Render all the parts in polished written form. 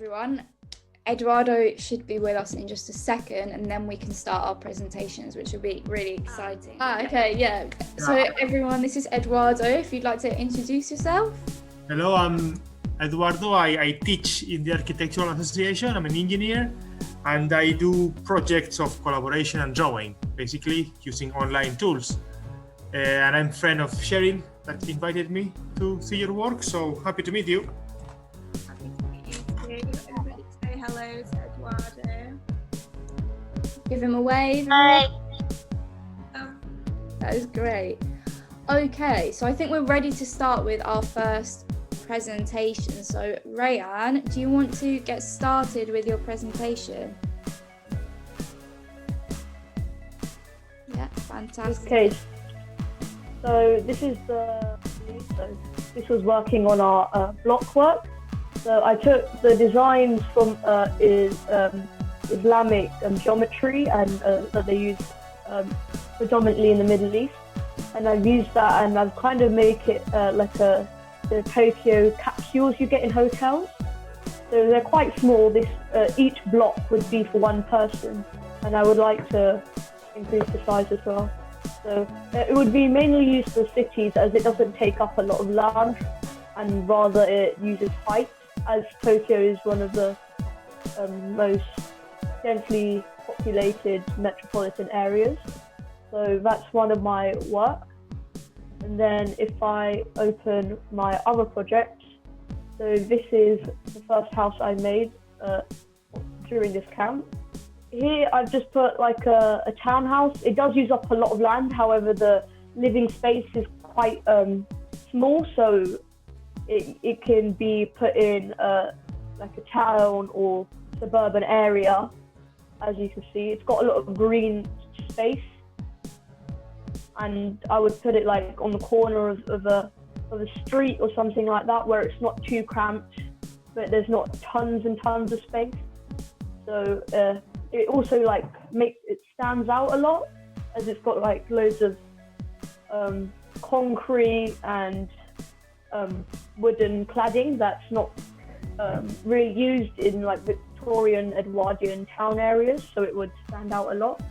everyone. Eduardo should be with us in just a second, and then we can start our presentations, which will be really exciting. Okay, yeah. So everyone, this is Eduardo. If you'd like to introduce yourself. Hello, I'm Eduardo. I teach in the Architectural Association. I'm an engineer, and I do projects of collaboration and drawing, basically using online tools. And I'm a friend of Sheryl that invited me to see your work, so happy to meet you. Happy to meet you too. Everybody say hello to Eduardo. Give him a wave. Hi. That is great. Okay, so I think we're ready to start with our first presentation. So Rayan, do you want to get started with your presentation? Yeah, fantastic. Okay, so this was working on our block work. So I took the designs from Islamic geometry and that they use predominantly in the Middle East, and I've used that and I've kind of make it like the Tokyo capsules you get in hotels. So they're quite small. Each block would be for one person, and I would like to increase the size as well. So it would be mainly used for cities, as it doesn't take up a lot of land and rather it uses height, as Tokyo is one of the most densely populated metropolitan areas. So that's one of my work. And then if I open my other projects, so this is the first house I made during this camp. Here I've just put like a townhouse. It does use up a lot of land, however the living space is quite small, so it can be put in like a town or suburban area. As you can see, it's got a lot of green space, and I would put it like on the corner of a street or something like that, where it's not too cramped, but there's not tons and tons of space. So it also like stands out a lot, as it's got like loads of concrete and wooden cladding that's not really used in like Victorian Edwardian town areas, so it would stand out a lot.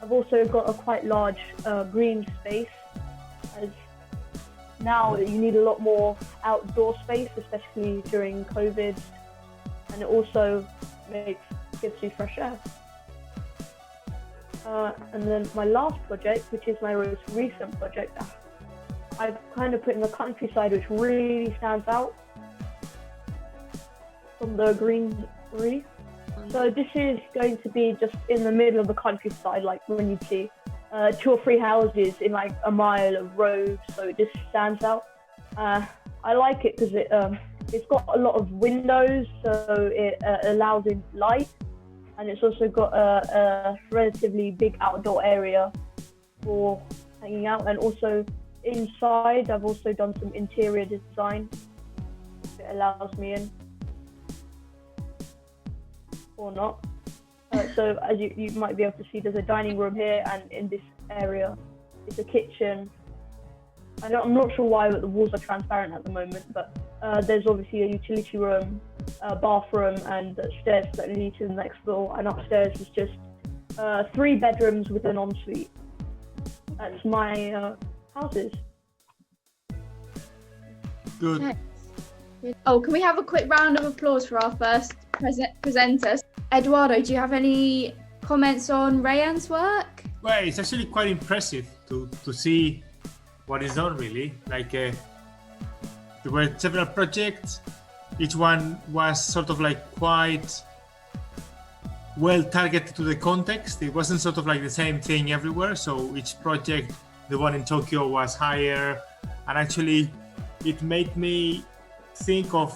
I've also got a quite large green space, as now you need a lot more outdoor space, especially during COVID, and it also gives you fresh air. And then my last project, which is my most recent project, I've kind of put in the countryside, which really stands out from the greenery. So this is going to be just in the middle of the countryside, like when you see 2 or 3 houses in like a mile of road, so it just stands out. I like it because it's got a lot of windows, so it allows in light, and it's also got a relatively big outdoor area for hanging out. And also inside, I've also done some interior design. It allows me in, or not. So as you might be able to see, there's a dining room here, and in this area it's a kitchen. I'm not sure why, but the walls are transparent at the moment, but there's obviously a utility room, a bathroom, and stairs that lead to the next floor, and upstairs is just 3 bedrooms with an ensuite. That's my houses. Good. Nice. Oh, can we have a quick round of applause for our first presenters? Eduardo, do you have any comments on Rayan's work? Well, it's actually quite impressive to see what is done, really. Like there were several projects. Each one was sort of like quite well targeted to the context. It wasn't sort of like the same thing everywhere. So each project, the one in Tokyo was higher, and actually it made me think of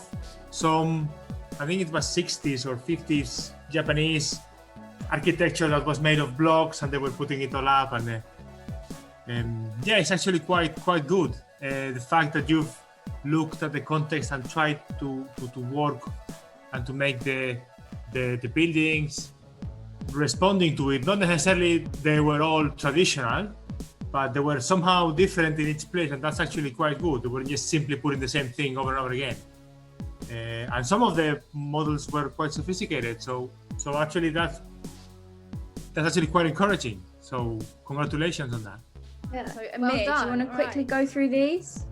some, I think it was 60s or 50s Japanese architecture that was made of blocks, and they were putting it all up, and yeah, it's actually quite good. The fact that you've looked at the context and tried to work and to make the buildings responding to it. Not necessarily they were all traditional, but they were somehow different in each place, and that's actually quite good. They weren't just simply putting the same thing over and over again. and some of the models were quite sophisticated. So actually that's actually quite encouraging. So congratulations on that. Yeah. So, Well Amir, do you done. want to quickly go through these?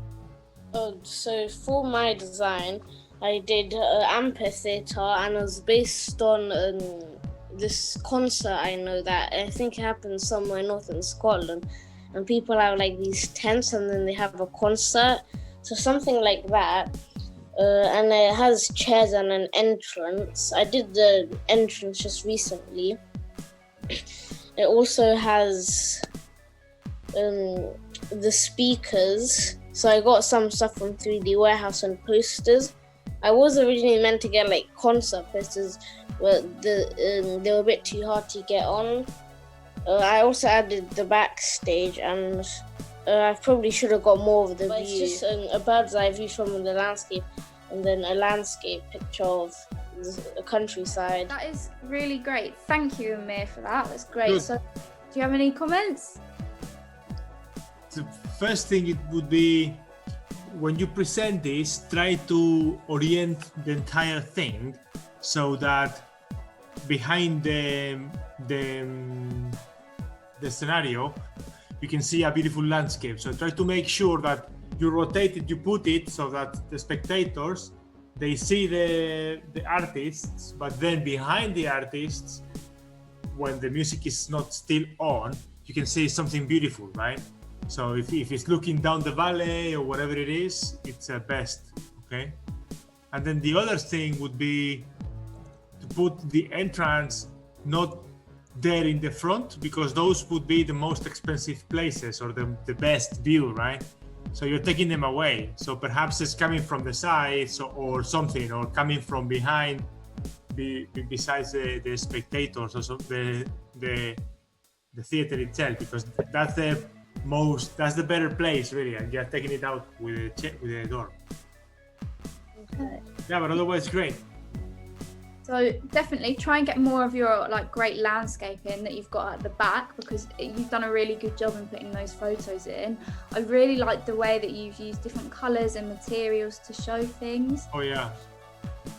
So for my design, I did amphitheater, and it was based on this concert I know that I think it happens somewhere north in Scotland, and people have like these tents and then they have a concert, so something like that. And it has chairs and an entrance. I did the entrance just recently. It also has the speakers. So I got some stuff from 3D Warehouse and posters. I was originally meant to get like concert posters, but they were a bit too hard to get on. I also added the backstage, and I probably should have got more of the view. It's just a bird's eye view from the landscape, and then a landscape picture of the countryside. That is really great. Thank you, Amir, for that. That's great. Good. So, do you have any comments? The first thing it would be, when you present this, try to orient the entire thing so that behind the scenario you can see a beautiful landscape. So try to make sure that you rotate it, you put it so that the spectators, they see the artists, but then behind the artists, when the music is not still on, you can see something beautiful, right? So if it's looking down the valley or whatever it is, it's best, okay? And then the other thing would be to put the entrance not there in the front, because those would be the most expensive places or the best view, right? So you're taking them away. So perhaps it's coming from the sides or something, or coming from behind, besides the spectators, or so the theater itself, because that's the better place really, and you're taking it out with the door. Okay. Yeah, but otherwise great. So definitely try and get more of your like great landscaping that you've got at the back, because you've done a really good job in putting those photos in. I really like the way that you've used different colours and materials to show things. Oh yeah.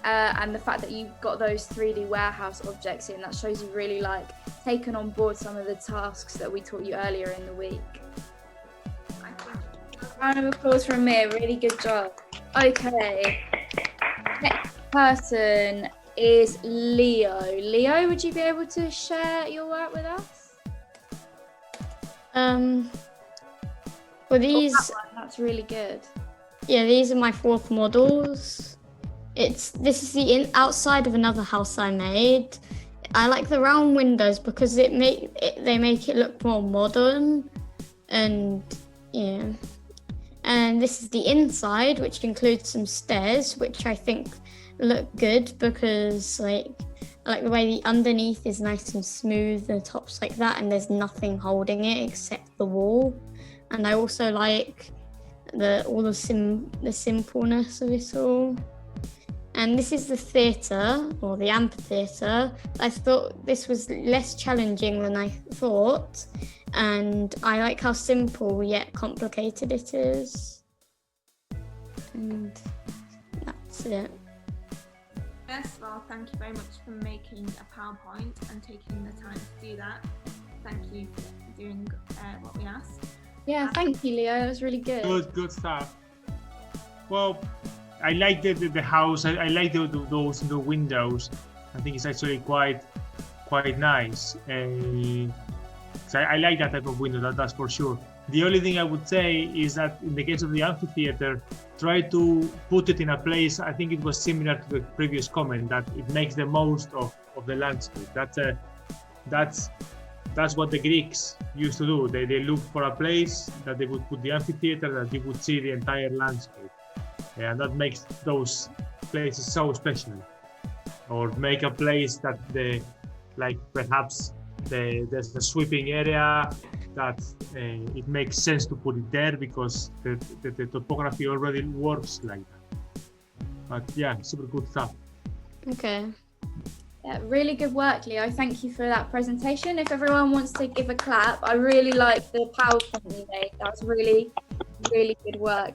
And the fact that you've got those 3D warehouse objects in, that shows you really like taken on board some of the tasks that we taught you earlier in the week. Round of applause from Amir, really good job. Okay, next person is Leo. Leo, would you be able to share your work with us? Well, these, That's really good. yeah, these are my 4th models. This is the outside of another house I made. I like the round windows because they make it look more modern, and yeah. And this is the inside, which includes some stairs, which I think look good because I like the way the underneath is nice and smooth, the top's like that, and there's nothing holding it except the wall. And I also like the simpleness of it all. And this is the theatre, or the amphitheatre. I thought this was less challenging than I thought, and I like how simple yet complicated it is. And that's it. First of all, thank you very much for making a PowerPoint and taking the time to do that. Thank you for doing what we asked. Yeah, thank you, Leo. That was really good. Good stuff. Well, I like the house. I like the windows. I think it's actually quite nice. So I like that type of window. That's for sure. The only thing I would say is that in the case of the amphitheater, try to put it in a place. I think it was similar to the previous comment, that it makes the most of the landscape. That's what the Greeks used to do. They looked for a place that they would put the amphitheater, that you would see the entire landscape. And that makes those places so special. Or make a place that perhaps there's a sweeping area that it makes sense to put it there because the topography already works like that. But yeah, super good stuff. Okay. Yeah, really good work, Leo. Thank you for that presentation. If everyone wants to give a clap, I really like the PowerPoint you made. That was really, really good work.